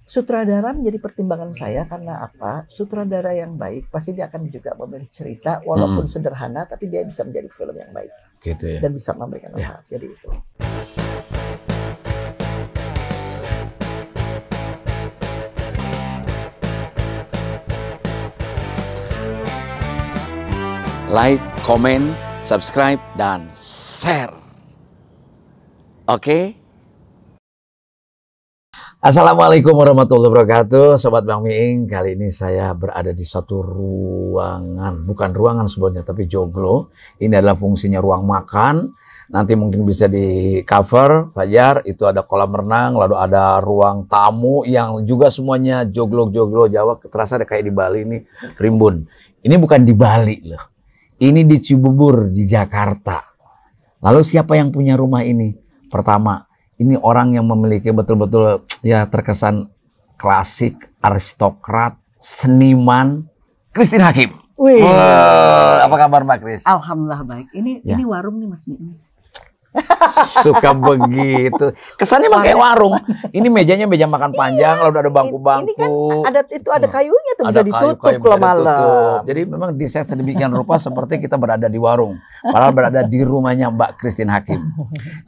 Sutradara menjadi pertimbangan saya karena apa? Sutradara yang baik pasti dia akan juga memilih cerita walaupun sederhana, tapi dia bisa menjadi film yang baik Gitu ya. dan bisa memberikan manfaat. Jadi itu. Like, comment, subscribe, dan share. Oke? Assalamualaikum warahmatullahi wabarakatuh, Sobat Bang Miing. Kali ini saya berada di satu ruangan, bukan ruangan sebenarnya, tapi joglo. Ini adalah fungsinya ruang makan. Nanti mungkin bisa di cover, Fajar. Itu ada kolam renang, lalu ada ruang tamu yang juga semuanya joglo-joglo Jawa. Terasa ada kayak di Bali ini, rimbun. Ini bukan di Bali loh. Ini di Cibubur, di Jakarta. Lalu siapa yang punya rumah ini? Pertama, ini orang yang memiliki betul-betul ya terkesan klasik, aristokrat, seniman, Christine Hakim. Wih. Apa kabar Mbak Chris? Alhamdulillah baik. Ini warung nih Mas Mi. Suka begitu. Kesannya emang kayak warung. Ini mejanya meja makan panjang, lalu ada bangku-bangku. Ini kan ada kayunya tuh, bisa Ada ditutup kayu-kayu kalau bisa ditutup. malam. Jadi memang desain sedemikian rupa seperti kita berada di warung. Padahal berada di rumahnya Mbak Christine Hakim.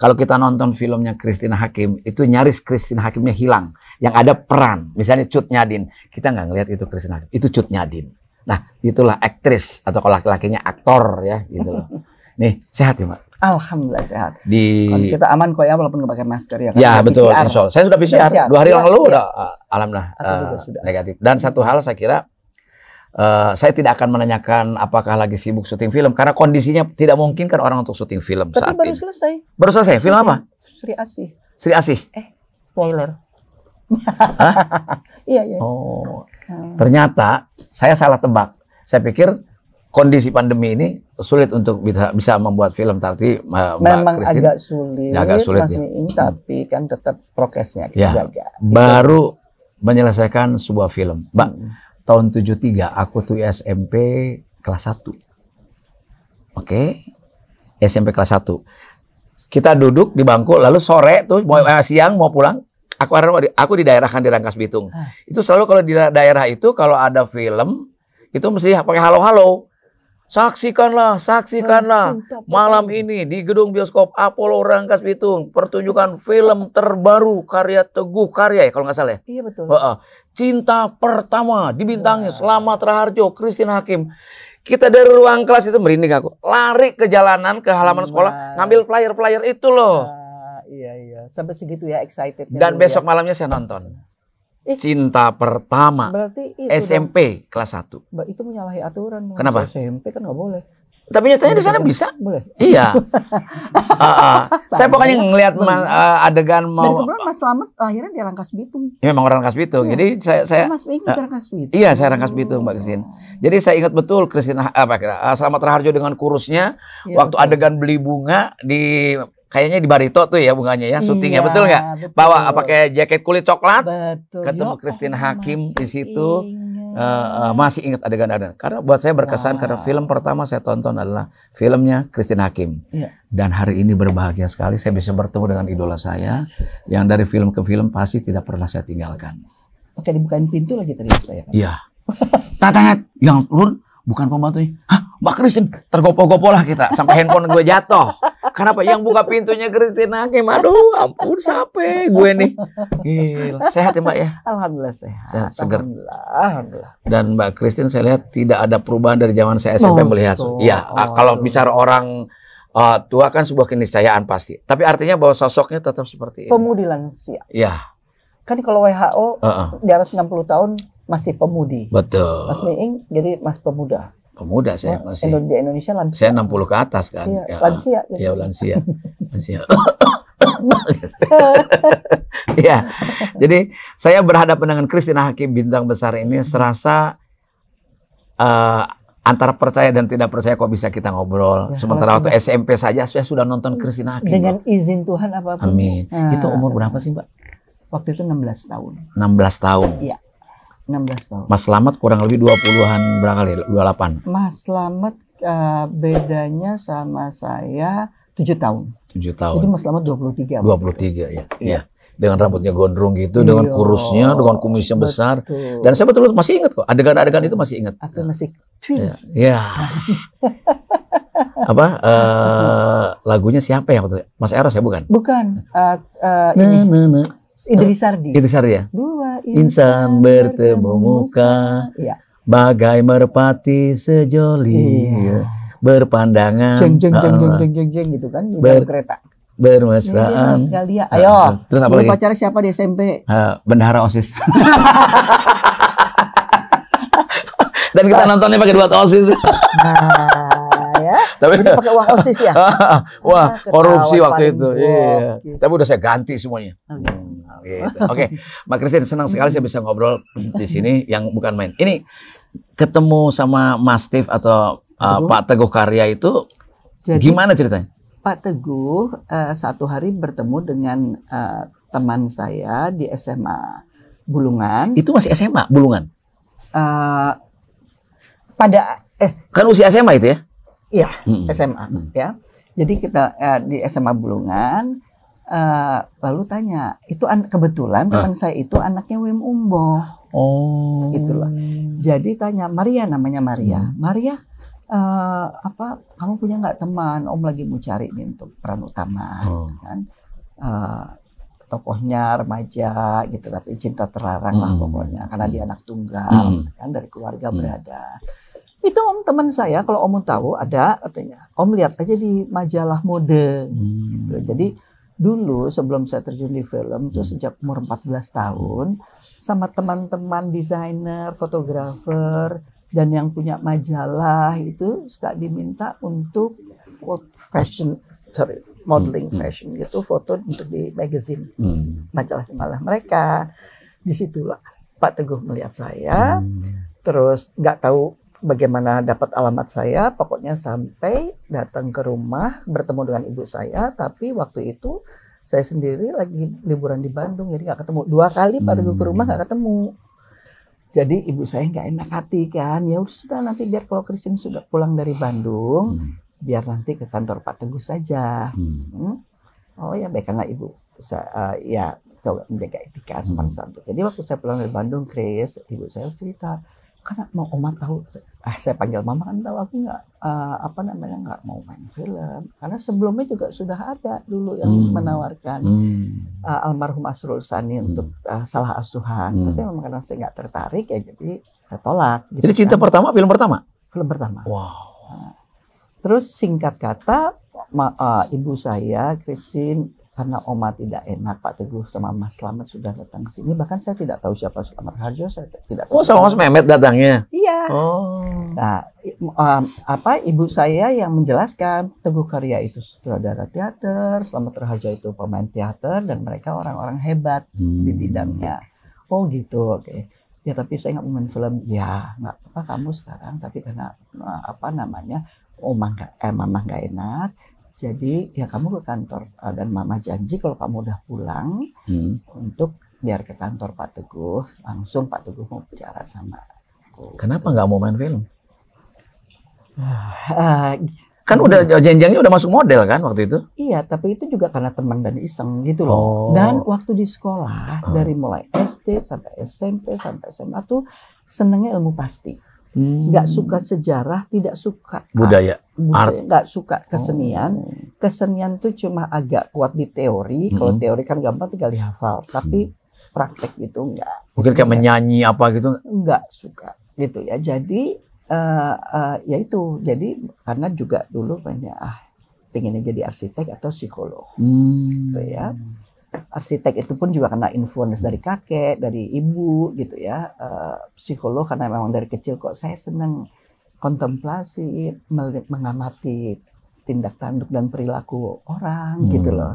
Kalau kita nonton filmnya Christine Hakim, itu nyaris Christine Hakimnya hilang. Yang ada peran, misalnya Cut Nyadin. Kita nggak ngelihat itu Christine Hakim, itu Cut Nyadin. Nah, itulah aktris atau kalau laki-lakinya aktor ya gitu loh. Nih, sehat ya Mbak? Alhamdulillah sehat. Di Kita aman kok ya walaupun nggak pakai masker ya. Ya betul, PCR. insya Allah. Saya sudah PCR. 2 hari Ya, lalu ya. udah alhamdulillah Sudah. negatif. Dan satu hal saya kira saya tidak akan menanyakan apakah lagi sibuk syuting film karena kondisinya tidak mungkin kan orang untuk syuting film Tapi saat baru ini. selesai. Baru selesai film apa? Sri Asih. Sri Asih. Spoiler. Iya. Oh, ternyata saya salah tebak. Saya pikir kondisi pandemi ini sulit untuk bisa membuat film, tapi Mbak Memang Christine agak sulit. agak sulit Mas ya. Miing, tapi kan tetap prokesnya kita Ya, jaga. baru menyelesaikan sebuah film. Mbak, tahun 73 aku tuh SMP kelas 1. Oke. SMP kelas 1. Kita duduk di bangku, lalu sore tuh mau siang mau pulang, aku di daerah kan di Rangkas Bitung. Itu selalu kalau di daerah itu kalau ada film itu mesti pakai halo-halo. Saksikanlah malam ini di gedung bioskop Apollo Rangkas Bitung pertunjukan film terbaru karya Teguh Karya ya kalau nggak salah ya. Iya betul. Cinta Pertama dibintangi Slamet Raharjo, Christine Hakim. Kita dari ruang kelas itu merinding aku. Lari ke jalanan ke halaman sekolah ngambil flyer-flyer itu loh. Iya. Sampai segitu ya excited. Dan besok malamnya saya nonton. Cinta Pertama. Berarti itu SMP kelas 1. Mbak itu menyalahi aturan. Kenapa? SMP kan nggak boleh. Tapi nyatanya di sana bisa. Boleh. Iya. Saya pokoknya ngelihat adegan Dan mau. kebetulan Mas Slamet lahirnya di Rangkas Bitung. Ya, memang orang Rangkas Bitung. Jadi saya Mas Miing di Rangkas Bitung. iya saya Rangkas Bitung Mbak Christine. Jadi saya ingat betul Christine Slamet Raharjo dengan kurusnya waktu adegan beli bunga di kayaknya di Barito tuh ya bunganya ya syutingnya, betul nggak? Bawa pakai jaket kulit coklat. Betul. Ketemu Christine Hakim di situ. Masih ingat adegan-adegan. Karena buat saya berkesan karena film pertama saya tonton adalah filmnya Christine Hakim. Iya. Dan hari ini berbahagia sekali saya bisa bertemu dengan idola saya yang dari film ke film pasti tidak pernah saya tinggalkan. Oke, dibukain pintu lagi tadi saya kan. Iya. Tatangat yang lur bukan pembantunya. Hah, Mbak Christine, tergopoh-gopoh lah kita sampai handphone gue jatuh. Kenapa? Yang buka pintunya Christine Hakim. Aduh, ampun sampai gue nih. Gila. Sehat ya Mbak ya? Alhamdulillah sehat. Sehat, seger. Alhamdulillah. Dan Mbak Christine saya lihat tidak ada perubahan dari zaman saya SMP melihat. Iya, kalau bicara orang tua kan sebuah keniscayaan pasti. Tapi artinya bahwa sosoknya tetap seperti ini. Pemudi lansia. Iya. Kan kalau WHO di atas 60 tahun masih pemudi. Betul. Mas Miing jadi mas pemuda. Pemuda saya masih. Di Indonesia lansia. Saya 60 ke atas kan. Iya, Ya, lansia. Iya, lansia. Lansia. Iya. Jadi saya berhadapan dengan Christine Hakim bintang besar ini serasa antara percaya dan tidak percaya kok bisa kita ngobrol. Ya, Sementara waktu SMP saja saya sudah nonton Christine Hakim. Dengan izin Tuhan apapun. Amin. Itu umur berapa sih, Mbak? Waktu itu 16 tahun. 16 tahun. Iya. 16 tahun. Mas Slamet kurang lebih 20-an berapa kali? 28. Mas Slamet bedanya sama saya 7 tahun. 7 tahun. Jadi Mas Slamet 23. 23 ya. Iya. dengan rambutnya gondrong gitu, dengan Iya, kurusnya, dengan kumisnya besar. betul. Dan saya betul masih ingat kok, adegan-adegan itu masih ingat. Aku masih twin. Ya. Apa lagunya siapa ya? Mas Eros ya bukan? Bukan. Nah, Ini nah, nah. Idris Sardi. Itu Sari ya? Dua Insan bertemu muka, Iya. bagai merpati sejoli, Iya. berpandangan, Jeng jeng jeng jeng jeng jeng jeng gitu kan di dalam kereta. bermesraan. Sekali ya. Ayo. Terus apa Dulu lagi? pacarnya siapa di SMP? Bendahara OSIS. Dan kita nontonnya pakai duet OSIS. Nah, ya. Tapi Jadi pakai uang OSIS ya? wah, korupsi ketawa waktu paling itu. Iya. bokis. Tapi udah saya ganti semuanya. Gitu. Oke, Mbak Christine, senang sekali saya bisa ngobrol di sini yang bukan main. Ini ketemu sama Mas Steve atau Pak Teguh Karya itu Jadi, gimana ceritanya? Pak Teguh satu hari bertemu dengan teman saya di SMA Bulungan. Itu masih SMA, Bulungan. Kan usia SMA itu ya? Iya, SMA ya. Jadi kita di SMA Bulungan lalu tanya, itu kebetulan teman saya itu anaknya Wim Umbo. Oh. Itulah. Jadi tanya Maria, namanya Maria. Maria, kamu punya nggak teman? Om lagi mau cari nih untuk peran utama, kan? Tokohnya remaja gitu, tapi cinta terlarang lah pokoknya, karena dia anak tunggal, kan dari keluarga berada. Itu om teman saya, kalau om mau tahu ada katanya, om lihat aja di majalah mode. Gitu. Jadi dulu sebelum saya terjun di film itu sejak umur 14 tahun sama teman-teman desainer, fotografer dan yang punya majalah itu suka diminta untuk modeling fashion gitu, foto untuk di magazine, majalah mereka. Di situlah Pak Teguh melihat saya, terus nggak tahu bagaimana dapat alamat saya, pokoknya sampai datang ke rumah bertemu dengan ibu saya, tapi waktu itu saya sendiri lagi liburan di Bandung, jadi nggak ketemu. 2 kali Pak Teguh ke rumah nggak ketemu. Jadi ibu saya nggak enak hati kan, ya sudah nanti biar kalau Christine sudah pulang dari Bandung, biar nanti ke kantor Pak Teguh saja. Oh ya baik, karena ibu saya ya coba menjaga etika sopan santun. Jadi waktu saya pulang dari Bandung, Chris, ibu saya cerita, karena mau Oma tahu, saya panggil Mama kan tahu aku nggak nggak mau main film, karena sebelumnya juga sudah ada dulu yang menawarkan almarhum Asrul Sani untuk Salah Asuhan, tapi memang karena saya nggak tertarik ya jadi saya tolak. Gitu jadi cinta pertama, film pertama? Film pertama. Wow. Terus singkat kata ibu saya Christine, karena Oma tidak enak Pak Teguh sama Mas Slamet sudah datang ke sini, bahkan saya tidak tahu siapa Slamet Harjo, saya tidak tahu. Oh, sama Mas Mehmet datangnya? Iya. Oh. Nah, ibu saya yang menjelaskan Teguh Karya itu sutradara teater, Slamet Harjo itu pemain teater, dan mereka orang-orang hebat di bidangnya. Oh gitu, oke. Ya tapi saya nggak mau main film. Ya nggak apa-apa kamu sekarang, tapi karena Mama nggak enak. Jadi ya kamu ke kantor dan Mama janji kalau kamu udah pulang untuk biar ke kantor Pak Teguh, langsung Pak Teguh mau bicara sama aku. Kenapa nggak mau main film? Kan udah jenjangnya udah masuk model kan waktu itu? Iya, tapi itu juga karena teman dan iseng gitu loh. Dan waktu di sekolah dari mulai SD sampai SMP sampai SMA tuh senengnya ilmu pasti. Nggak suka sejarah, tidak suka budaya, art, nggak suka kesenian. Kesenian tuh cuma agak kuat di teori. Kalau teori kan gampang tinggal dihafal, tapi praktek gitu nggak. Mungkin kayak menyanyi apa gitu? Nggak suka gitu ya. Jadi ya itu. Jadi karena juga dulu pengennya jadi arsitek atau psikolog, gitu ya. Arsitek itu pun juga karena influence dari kakek, dari ibu gitu ya. Psikolog karena memang dari kecil kok saya senang kontemplasi, mengamati tindak tanduk dan perilaku orang gitu loh.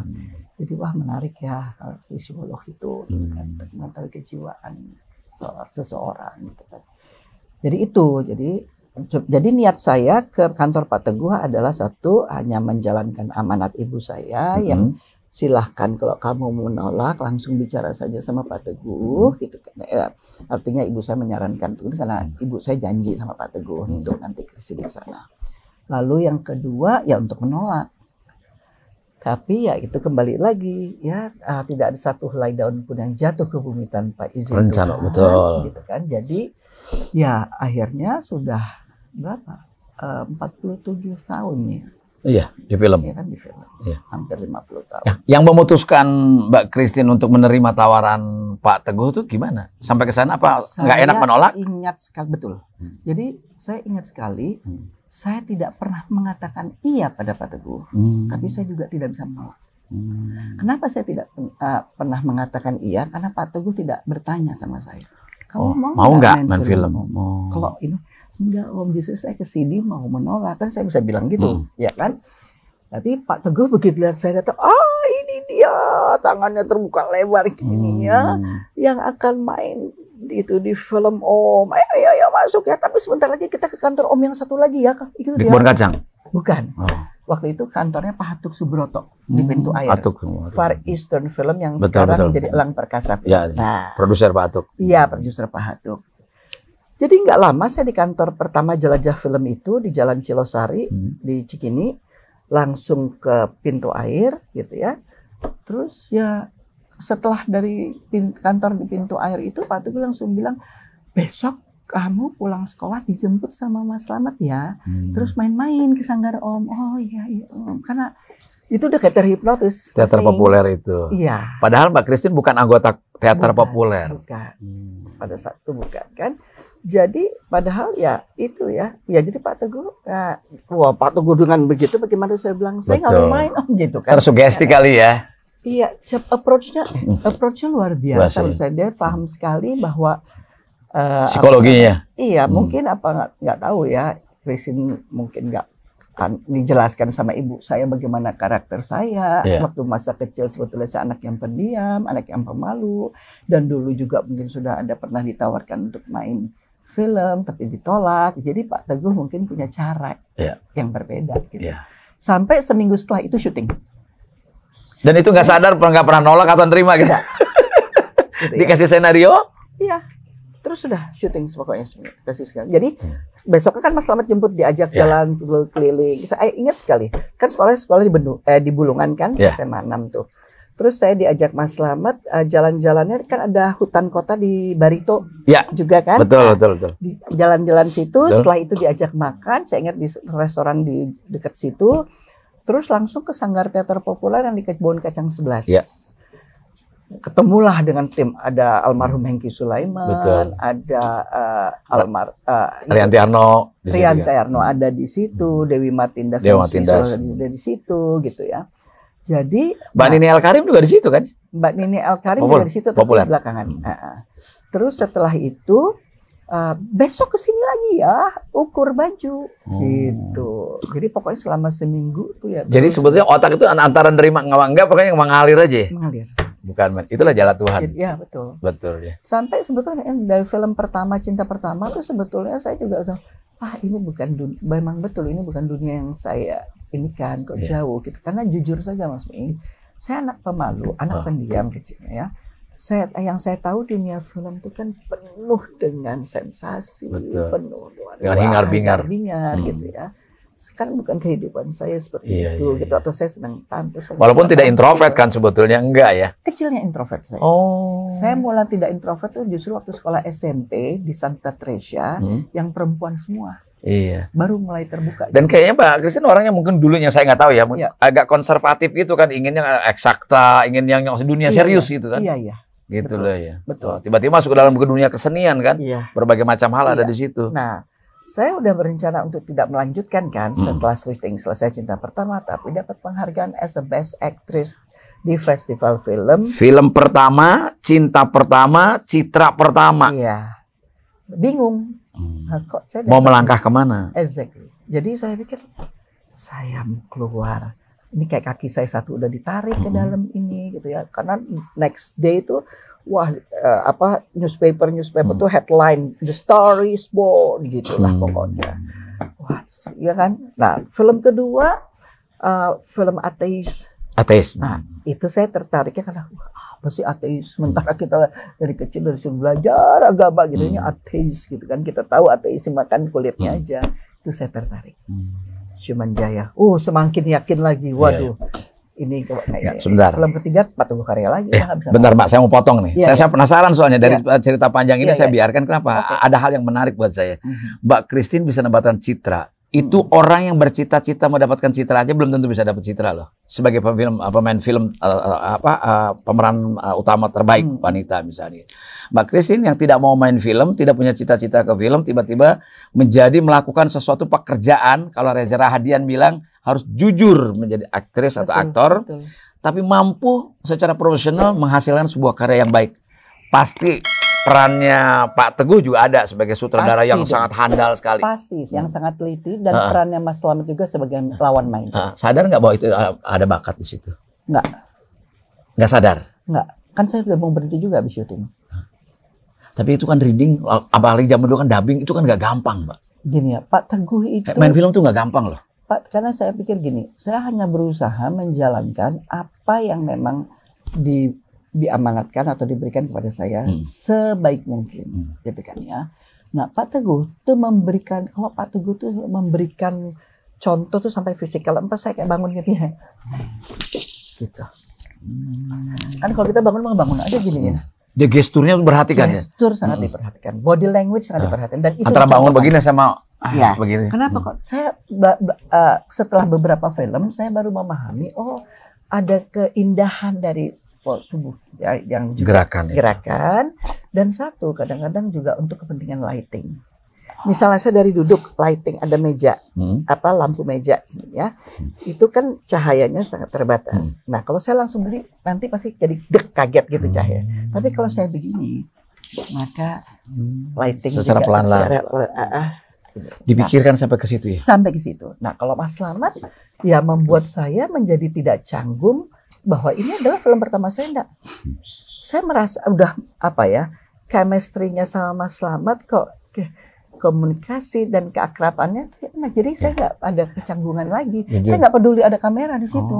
Jadi wah menarik ya kalau psikolog itu gitu kan, untuk mengetahui kejiwaan seseorang gitu kan. Jadi niat saya ke kantor Pak Teguh adalah satu, hanya menjalankan amanat ibu saya yang silahkan kalau kamu menolak langsung bicara saja sama Pak Teguh gitu kan. Artinya ibu saya menyarankan itu karena ibu saya janji sama Pak Teguh untuk nanti Christine di sana. Lalu yang kedua ya untuk menolak. Tapi ya itu kembali lagi ya, tidak ada satu helai daun pun yang jatuh ke bumi tanpa izin Rencana, Tuhan, betul. gitu kan. Jadi ya akhirnya sudah berapa? 47 tahun ya. Iya, di film. Ya kan, di film. Iya. Hampir 50 tahun. Ya, yang memutuskan Mbak Christine untuk menerima tawaran Pak Teguh itu gimana? Sampai ke sana apa nggak enak menolak? Saya ingat sekali, betul. Jadi saya ingat sekali, saya tidak pernah mengatakan iya pada Pak Teguh, tapi saya juga tidak bisa menolak. Kenapa saya tidak pernah mengatakan iya? Karena Pak Teguh tidak bertanya sama saya. Kamu mau nggak main film? Kalau ini enggak, Om, justru saya kesini mau menolak, kan saya bisa bilang gitu, ya kan? Tapi Pak Teguh begitu lihat saya datang, ini dia tangannya terbuka lebar gini ya, yang akan main itu di film Om. Ayo masuk ya. Tapi sebentar lagi kita ke kantor Om yang satu lagi ya. Itu di dia. Kebun Kacang? Bukan. Waktu itu kantornya Pak Hatuk Subroto di Pintu Air. Far Eastern Film yang sekarang menjadi Elang Perkasa Film. Ya, produser Pak Hatuk. Iya, produser Pak Hatuk. Jadi nggak lama saya di kantor pertama jelajah film itu di Jalan Cilosari di Cikini, langsung ke Pintu Air gitu ya. Terus ya setelah dari kantor di Pintu Air itu Pak Teguh langsung bilang, besok kamu pulang sekolah dijemput sama Mas Slamet ya. Terus main-main ke Sanggar Om. Oh iya Om. Karena itu udah kayak terhipnotis. Teater populer itu. Iya. Padahal Mbak Christine bukan anggota teater populer. Bukan. Pada saat itu bukan kan. Jadi padahal ya itu ya. Ya jadi Pak Teguh, wah Pak Teguh dengan begitu bagaimana saya bilang, saya nggak mau main Om gitu kan. Tersugesti kali ya. Iya, approach-nya luar biasa. Dia paham sekali bahwa psikologinya. Iya, mungkin nggak tahu ya. Christine mungkin nggak dijelaskan sama ibu saya bagaimana karakter saya waktu masa kecil. Sebetulnya saya anak yang pendiam, anak yang pemalu, dan dulu juga mungkin sudah ada pernah ditawarkan untuk main film tapi ditolak. Jadi Pak Teguh mungkin punya cara yang berbeda gitu. Sampai seminggu setelah itu syuting. Dan itu nggak sadar, nggak pernah nolak atau nerima gitu. Gitu dikasih senario? Iya. Terus sudah syuting pokoknya kasih sekali. Jadi besoknya kan Mas Slamet jemput, diajak jalan keliling. Saya ingat sekali. Kan sekolah di Bulungan kan, SMA 6 tuh. Terus saya diajak Mas Slamet jalan-jalannya, kan ada hutan kota di Barito juga kan. Betul. Di jalan-jalan situ, setelah itu diajak makan. Saya ingat di restoran di dekat situ. Terus langsung ke Sanggar Teater Populer yang di Kebun Kacang 11. Ketemulah dengan tim, ada almarhum Hengki Sulaiman, ada Rianti Arno ada di situ, Dewi Matindas ada di situ gitu ya. Jadi Mbak Nini El Karim juga di situ kan? Mbak Nini El Karim juga di situ, tapi belakangan. Terus setelah itu besok kesini lagi ya, ukur baju gitu. Jadi pokoknya selama seminggu tuh ya. Jadi sebetulnya otak itu antara nerima enggak, pokoknya mengalir aja. Mengalir. Bukan, itulah jalan Tuhan. Iya betul. Betul ya. Sampai sebetulnya dari film pertama, Cinta Pertama tuh sebetulnya saya juga udah, ini bukan memang betul ini bukan dunia yang saya ini kan, kok jauh gitu. Karena jujur saja Mas Mi, saya anak pemalu, anak pendiam kecilnya ya. Yang saya tahu dunia film itu kan penuh dengan sensasi, penuh dengan hingar-bingar gitu ya. Sekarang bukan kehidupan saya seperti itu gitu, atau saya sedang tampil. Walaupun tidak introvert kan sebetulnya, enggak ya? Kecilnya introvert saya. Saya mulai tidak introvert tuh justru waktu sekolah SMP di Santa Teresa yang perempuan semua. Baru mulai terbuka. Dan kayaknya Mbak Christine orangnya mungkin dulunya saya nggak tahu ya, agak konservatif gitu kan, inginnya eksakta, ingin yang dunia serius gitu kan. Gitu loh ya. Betul. Tiba-tiba masuk ke dalam dunia kesenian kan. Berbagai macam hal ada di situ. Nah, saya udah berencana untuk tidak melanjutkan kan setelah syuting selesai Cinta Pertama, tapi dapat penghargaan as a best actress di festival film. Film pertama, Cinta Pertama, Citra Pertama. Iya. Bingung. Kok saya mau melangkah kemana? Exactly. Jadi saya pikir saya mau keluar. Ini kayak kaki saya satu udah ditarik ke dalam ini gitu ya. Karena next day itu newspaper tuh headline The Star is Born gitulah pokoknya. Wah, ya kan. Nah, film kedua film ateis. Nah, itu saya tertariknya karena apa sih ateis? Sementara kita dari kecil dari belajar agama gitu, ini ateis gitu kan. Kita tahu ateis makan kulitnya aja. Itu saya tertarik. Cuman Jaya. Semakin yakin lagi. Waduh. ini Ya, sebentar. film ketiga Pak Teguh Karya lagi. Bentar Mbak, saya mau potong nih. Saya penasaran soalnya dari cerita panjang ini saya biarkan. Kenapa? Ada hal yang menarik buat saya. Mbak Christine bisa mendapatkan citra. Itu orang yang bercita-cita mendapatkan citra aja belum tentu bisa dapat citra loh. Sebagai pemain film pemeran utama terbaik wanita misalnya. Mbak Christine yang tidak mau main film, tidak punya cita-cita ke film, tiba-tiba menjadi melakukan sesuatu pekerjaan. Kalau Reza Rahadian bilang harus jujur menjadi aktris atau aktor, tapi mampu secara profesional menghasilkan sebuah karya yang baik. Pasti perannya Pak Teguh juga ada sebagai sutradara yang sangat handal sekali. Pasti, yang sangat teliti, dan perannya Mas Slamet juga sebagai lawan main. Sadar nggak bahwa itu ada bakat di situ? Nggak. Nggak sadar? Nggak. Kan saya udah mau berhenti juga habis syuting. Tapi itu kan reading, apalagi zaman dulu kan dubbing, itu kan nggak gampang, Mbak. Gini ya, Pak Teguh itu... Main film tuh nggak gampang loh. Pak, karena saya pikir gini, saya hanya berusaha menjalankan apa yang memang diamanatkan atau diberikan kepada saya sebaik mungkin, gitu kan ya. Nah, Pak Teguh tuh memberikan, kalau Pak Teguh tuh memberikan contoh tuh sampai fisikal, saya kayak bangun gitu ya, gitu. Kan kalau kita bangun aja gini ya. Dia gesturnya perhatikan ya. Gestur sangat diperhatikan, body language sangat diperhatikan, dan itu antara bangun begini sama begini. Kenapa kok saya setelah beberapa film saya baru memahami, oh ada keindahan dari tubuh yang juga gerakan, dan satu kadang-kadang juga untuk kepentingan lighting. Misalnya saya dari duduk lighting ada meja, lampu meja ya, itu kan cahayanya sangat terbatas. Nah kalau saya langsung beli nanti pasti jadi kaget gitu cahaya. Tapi kalau saya begini, maka lighting secara pelan-pelan dipikirkan sampai ke situ ya. Sampai ke situ. Nah kalau Mas Slamet ya membuat saya menjadi tidak canggung bahwa ini adalah film pertama saya. Enggak. Saya merasa udah chemistry-nya sama Mas Slamet kok. Komunikasi dan keakrabannya, nah jadi saya nggak ada kecanggungan lagi. Saya nggak peduli ada kamera di situ.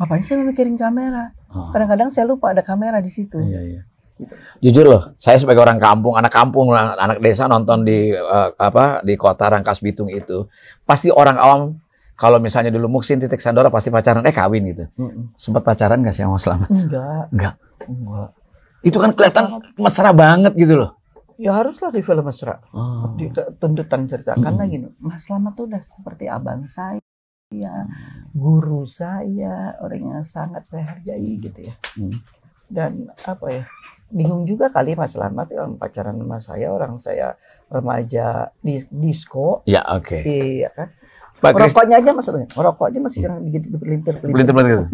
Ngapain saya mikirin kamera? Kadang-kadang saya lupa ada kamera di situ. Gitu. Jujur loh, saya sebagai orang kampung, anak desa nonton di di kota Rangkas Bitung itu, pasti orang awam kalau misalnya dulu Muksin Titik Sandora pasti pacaran, kawin gitu. Sempat pacaran nggak sih sama Slamet? Enggak. Itu kan kelihatan mesra banget gitu loh. Ya haruslah di film mesra, di tuntutan cerita. Karena gini, Mas Slamet tuh udah seperti abang saya, guru saya, orang yang sangat saya hargai gitu ya. Dan bingung juga kali Mas Slamet yang pacaran sama saya, orang saya remaja di disco. Ya oke. Iya kan. Rokoknya aja maksudnya, rokok aja masih yang pelintir.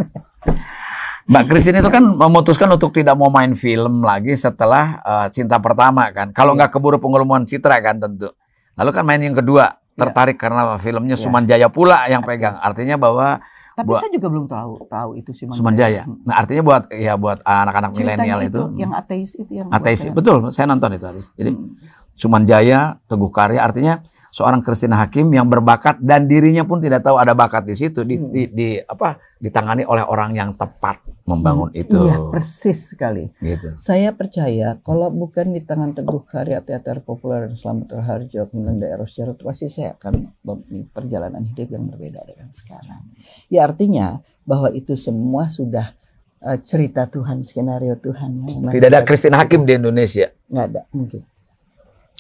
Mbak Christine itu kan memutuskan untuk tidak mau main film lagi setelah Cinta Pertama kan. Kalau nggak keburu pengumuman citra kan tentu. Lalu kan main yang kedua, tertarik karena filmnya Sumanjaya pula yang pegang. Artinya bahwa saya juga belum tahu itu Sumanjaya. Nah, artinya buat anak-anak milenial itu yang ateis itu yang ateis. Betul, saya nonton itu. Jadi Sumanjaya, Teguh Karya artinya seorang Christine Hakim yang berbakat dan dirinya pun tidak tahu ada bakat di situ, ditangani oleh orang yang tepat membangun itu. Iya, persis sekali. Gitu. Saya percaya kalau bukan di tangan Teguh Karya, teater populer dan Slamet Raharjo, kemudian daerah Jarot, pasti saya akan memiliki perjalanan hidup yang berbeda dengan sekarang. Ya artinya bahwa itu semua sudah cerita Tuhan, skenario Tuhan. Tidak ada Christine Hakim di Indonesia. Nggak ada, mungkin.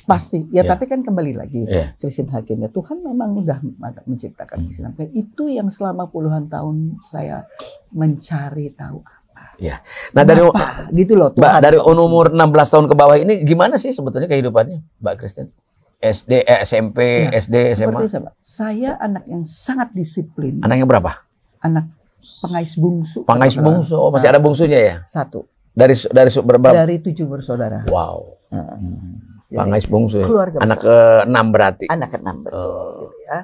Pasti ya, tapi kan kembali lagi Christine Hakimnya Tuhan memang udah menciptakan Christine Hakim. Itu yang selama puluhan tahun saya mencari tahu apa. Ya. Nah dari gitu loh. Mbak, dari umur 16 tahun ke bawah ini gimana sih sebetulnya kehidupannya Mbak Christine? SD, SMP, SD, SMA. Saya anak yang sangat disiplin. Anaknya berapa? Anak pengais bungsu. Pengais bungsu. Oh, masih ada bungsunya ya? Satu. Dari berapa? Dari 7 bersaudara. Wow. Pangais bungsu ya? Keluarga anak ke-6 berarti. Anak ke-6 betul. Gitu ya.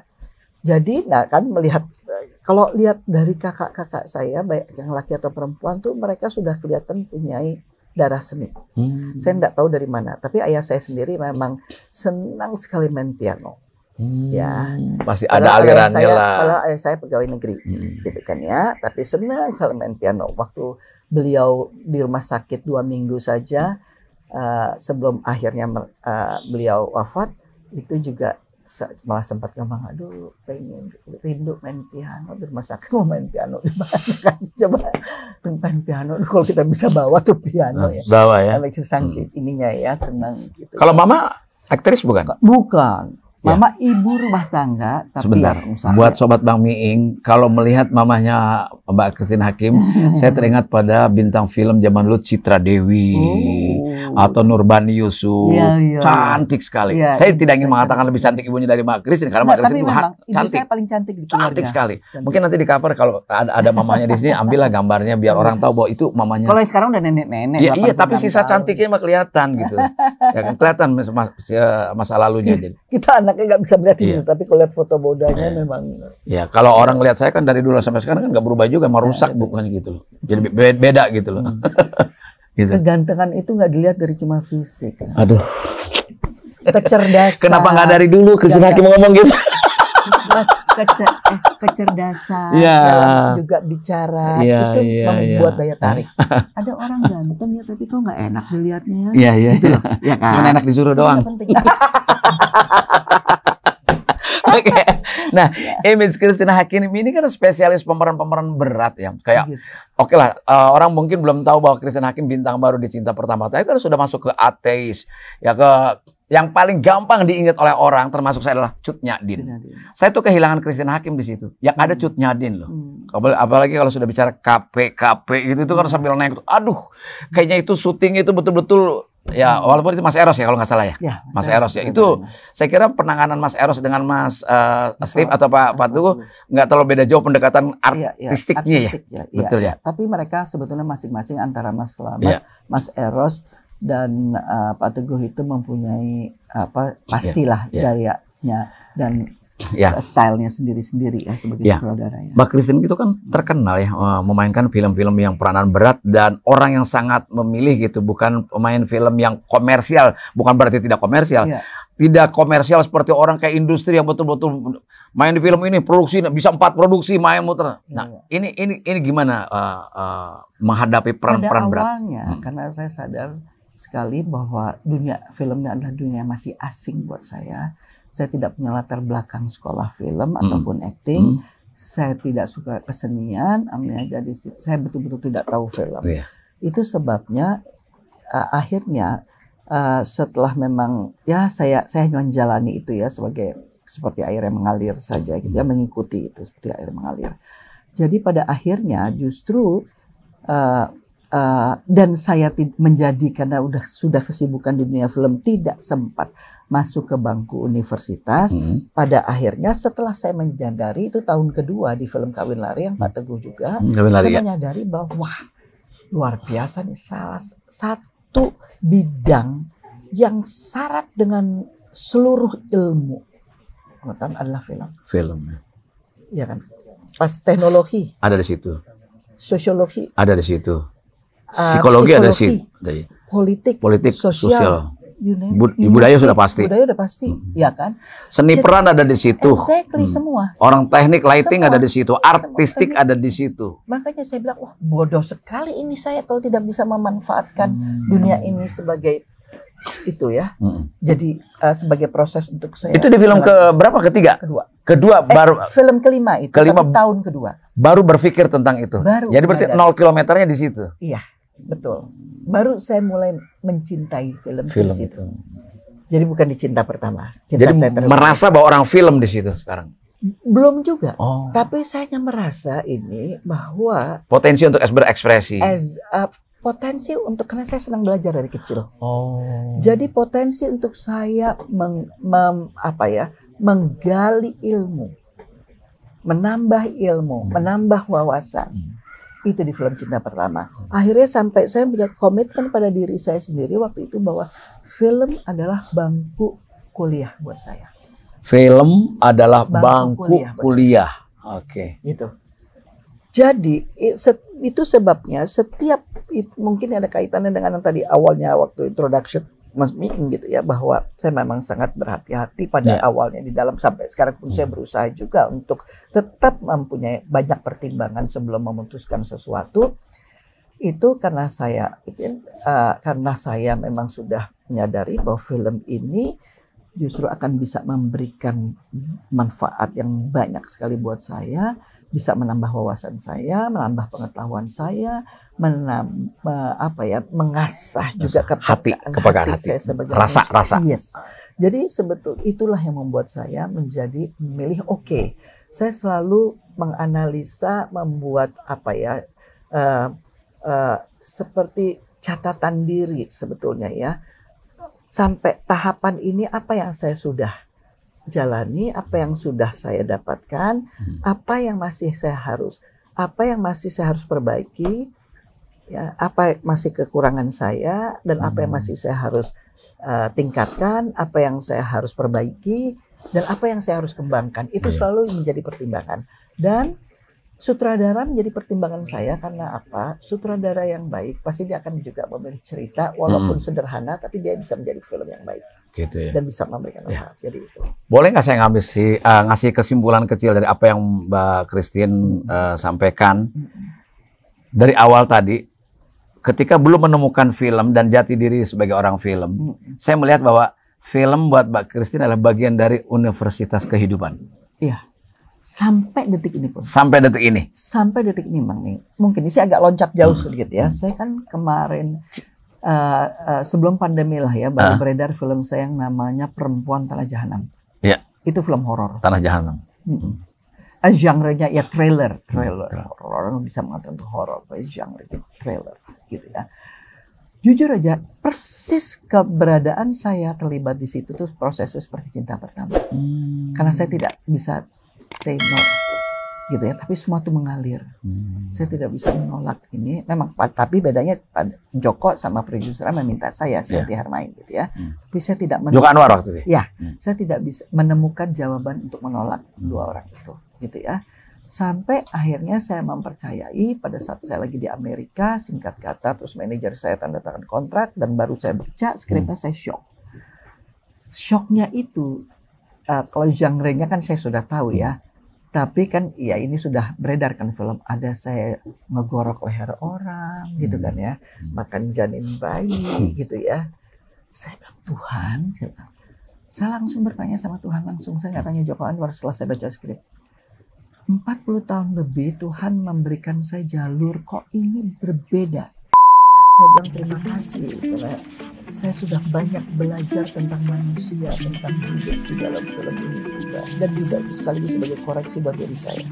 Jadi kan melihat, kalau lihat dari kakak-kakak saya baik yang laki atau perempuan tuh mereka sudah kelihatan punya darah seni. Saya enggak tahu dari mana, tapi ayah saya sendiri memang senang sekali main piano. Ya. Pasti ada alirannya lah. Kalau ayah saya pegawai negeri gitu kan ya, tapi senang sekali main piano. Waktu beliau di rumah sakit 2 minggu saja sebelum akhirnya beliau wafat, itu juga malah sempat ngomong, aduh pengen rindu main piano di rumah sakit, mau main piano di mana kan, coba main piano kalau kita bisa bawa tuh piano ya, bawa ya, saking ininya ya, senang gitu. Kalau mama aktris bukan? Bukan, mama ibu rumah tangga. Tapi sebentar, buat sobat Bang Miing, kalau melihat mamanya Mbak Christine Hakim, saya teringat pada bintang film zaman dulu Citra Dewi atau Nurbani Yusuf, cantik sekali. Saya tidak ingin mengatakan lebih cantik ibunya dari Mbak Christine, karena Mbak Christine cantik, saya paling cantik di keluarga. Cantik sekali. Mungkin nanti di cover kalau ada mamanya di sini, ambillah gambarnya biar orang tahu bahwa itu mamanya. Kalau sekarang udah nenek-nenek. Iya, tapi sisa cantiknya mah kelihatan gitu. Ya kan kelihatan masa lalunya. Jadi kita anaknya nggak bisa melihat ini, tapi kalau lihat foto bodanya memang. Ya, kalau orang lihat saya kan dari dulu sampai sekarang kan nggak berubah juga, merusak bukan gitu loh. Jadi beda gitu loh. Gitu. Kegantengan itu nggak dilihat dari cuma fisik. Kan? Aduh. Kecerdasan. Kenapa nggak dari dulu Christine Hakim ngomong gitu? Mas, kecerdasan, juga bicara itu membuat daya tarik. Ada orang ganteng ya, tapi kok nggak enak dilihatnya. Iya. Gitu loh. Ya kan? Cuma enak disuruh doang. Oke. Nah, image Christine Hakim ini kan spesialis pemeran-pemeran berat ya. Kayak oke lah, orang mungkin belum tahu bahwa Christine Hakim bintang baru di Cinta Pertama. Tapi kan sudah masuk ke Ateis. Ya ke yang paling gampang diingat oleh orang termasuk saya adalah Cut Nyak-Din. Saya tuh kehilangan Christine Hakim di situ. Yang ada Cut Nyak-Din loh. Apalagi kalau sudah bicara KP gitu itu kan sambil naik. Aduh, kayaknya itu syuting itu betul-betul. Ya, walaupun itu Mas Eros ya kalau nggak salah ya. Mas Eros ya. Itu saya kira penanganan Mas Eros dengan Mas Steve atau Pak Tugu nggak terlalu beda jauh pendekatan artistiknya ya. Betul ya. Tapi mereka sebetulnya masing-masing antara Mas Slamet, Mas Eros dan Pak Teguh itu mempunyai pastilah gayanya dan stylenya sendiri-sendiri ya sebagai sutradara ya. Mbak Christine itu kan terkenal ya memainkan film-film yang peranan berat dan orang yang sangat memilih gitu, bukan pemain film yang komersial, bukan berarti tidak komersial. Tidak komersial seperti orang kayak industri yang betul-betul main di film ini produksi bisa 4 produksi main muter. Nah, ini gimana menghadapi peran-peran berat? Awalnya karena saya sadar sekali bahwa dunia filmnya adalah dunia yang masih asing buat saya. Saya tidak punya latar belakang sekolah film ataupun acting. Saya tidak suka kesenian. Jadi saya betul-betul tidak tahu film. Itu sebabnya akhirnya setelah memang ya saya menjalani itu ya seperti air yang mengalir saja gitu ya, mengikuti itu seperti air mengalir. Jadi pada akhirnya justru dan saya menjadi karena sudah kesibukan di dunia film tidak sempat masuk ke bangku universitas. Pada akhirnya setelah saya menyadari itu tahun kedua di film Kawin Lari yang Pak Teguh juga, saya menyadari bahwa wah, luar biasa nih, salah satu bidang yang syarat dengan seluruh ilmu pengetahuan adalah film. Film. Ya kan? Pas teknologi ada di situ. Sosiologi ada di situ. Psikologi ada di situ. Politik, sosial. Budaya sudah pasti. Budaya udah pasti, ya kan? Seni peran ada di situ. Exactly semua. Orang teknik lighting ada di situ, artistik ada di situ. Makanya saya bilang, wah bodoh sekali ini saya kalau tidak bisa memanfaatkan dunia ini sebagai itu ya. Jadi sebagai proses untuk saya. Itu di film berapa? Ketiga? Kedua baru. Film kelima itu. Tahun kedua. Baru berpikir tentang itu. Jadi berarti 0 kilometernya di situ. Iya. Betul. Baru saya mulai mencintai film di situ. Jadi bukan di Cinta Pertama. Jadi saya merasa bahwa orang film di situ sekarang. Belum juga. Tapi saya merasa ini bahwa potensi untuk berekspresi. Potensi untuk karena saya senang belajar dari kecil. Jadi potensi untuk saya menggali ilmu, menambah ilmu, menambah wawasan. Itu di film Cinta Pertama. Akhirnya sampai saya punya komitmen pada diri saya sendiri waktu itu bahwa film adalah bangku kuliah buat saya. Film adalah bangku kuliah. Oke. Gitu. Jadi itu sebabnya setiap mungkin ada kaitannya dengan yang tadi awalnya waktu introduction Mas Miing gitu ya, bahwa saya memang sangat berhati-hati pada awalnya di dalam, sampai sekarang pun saya berusaha juga untuk tetap mempunyai banyak pertimbangan sebelum memutuskan sesuatu. Itu karena saya memang sudah menyadari bahwa film ini justru akan bisa memberikan manfaat yang banyak sekali buat saya, bisa menambah wawasan saya, menambah pengetahuan saya, mengasah juga kepekaan hati saya sebagai rasa. Yes. Jadi sebetulnya itulah yang membuat saya menjadi memilih saya selalu menganalisa, membuat seperti catatan diri sebetulnya ya. Sampai tahapan ini apa yang saya sudah jalani, apa yang sudah saya dapatkan, apa yang masih saya harus perbaiki, ya, apa masih kekurangan saya, dan apa yang masih saya harus tingkatkan, apa yang saya harus perbaiki, dan apa yang saya harus kembangkan. Itu selalu menjadi pertimbangan. Dan sutradara menjadi pertimbangan saya karena apa? Sutradara yang baik pasti dia akan juga memilih cerita walaupun sederhana, tapi dia bisa menjadi film yang baik. Gitu ya. Dan bisa memberikan manfaat. Jadi itu. Boleh nggak saya ngasih kesimpulan kecil dari apa yang Mbak Christine sampaikan dari awal tadi? Ketika belum menemukan film dan jati diri sebagai orang film, saya melihat bahwa film buat Mbak Christine adalah bagian dari universitas kehidupan. Iya. Sampai detik ini pun. Sampai detik ini. Sampai detik ini, Bang. Mungkin ini sih agak loncat jauh sedikit ya. Saya kan kemarin sebelum pandemi lah ya, baru beredar film saya yang namanya Perempuan Tanah Jahanam. Iya. Itu film horor. Tanah Jahanam. Genre-nya ya trailer. Orang bisa mengatakan itu horor, genre-nya trailer gitu ya. Jujur aja, persis keberadaan saya terlibat di situ tuh prosesnya seperti cinta pertama. Karena saya tidak bisa say no gitu ya, tapi semua itu mengalir. Saya tidak bisa menolak ini. Memang, tapi bedanya Joko sama produser meminta saya Sinti Hermain gitu ya. Tapi saya tidak Joko Anwar waktu itu. Ya, saya tidak bisa menemukan jawaban untuk menolak dua orang itu gitu ya. Sampai akhirnya saya mempercayai pada saat saya lagi di Amerika, singkat kata, terus manajer saya tanda tangan kontrak dan baru saya baca skripnya, saya shock. Shocknya itu kalau genre-nya kan saya sudah tahu ya. Tapi kan ya ini sudah beredar kan film. Ada saya ngegorok leher orang gitu kan ya. Makan janin bayi gitu ya. Saya bilang, Tuhan. Saya langsung bertanya sama Tuhan langsung. Saya nggak tanya Joko Anwar setelah saya baca skrip. 40 tahun lebih Tuhan memberikan saya jalur. Kok ini berbeda? Saya bilang terima kasih karena saya sudah banyak belajar tentang manusia, tentang hidup di dalam film ini juga. Dan juga itu sekaligus sebagai koreksi buat diri saya.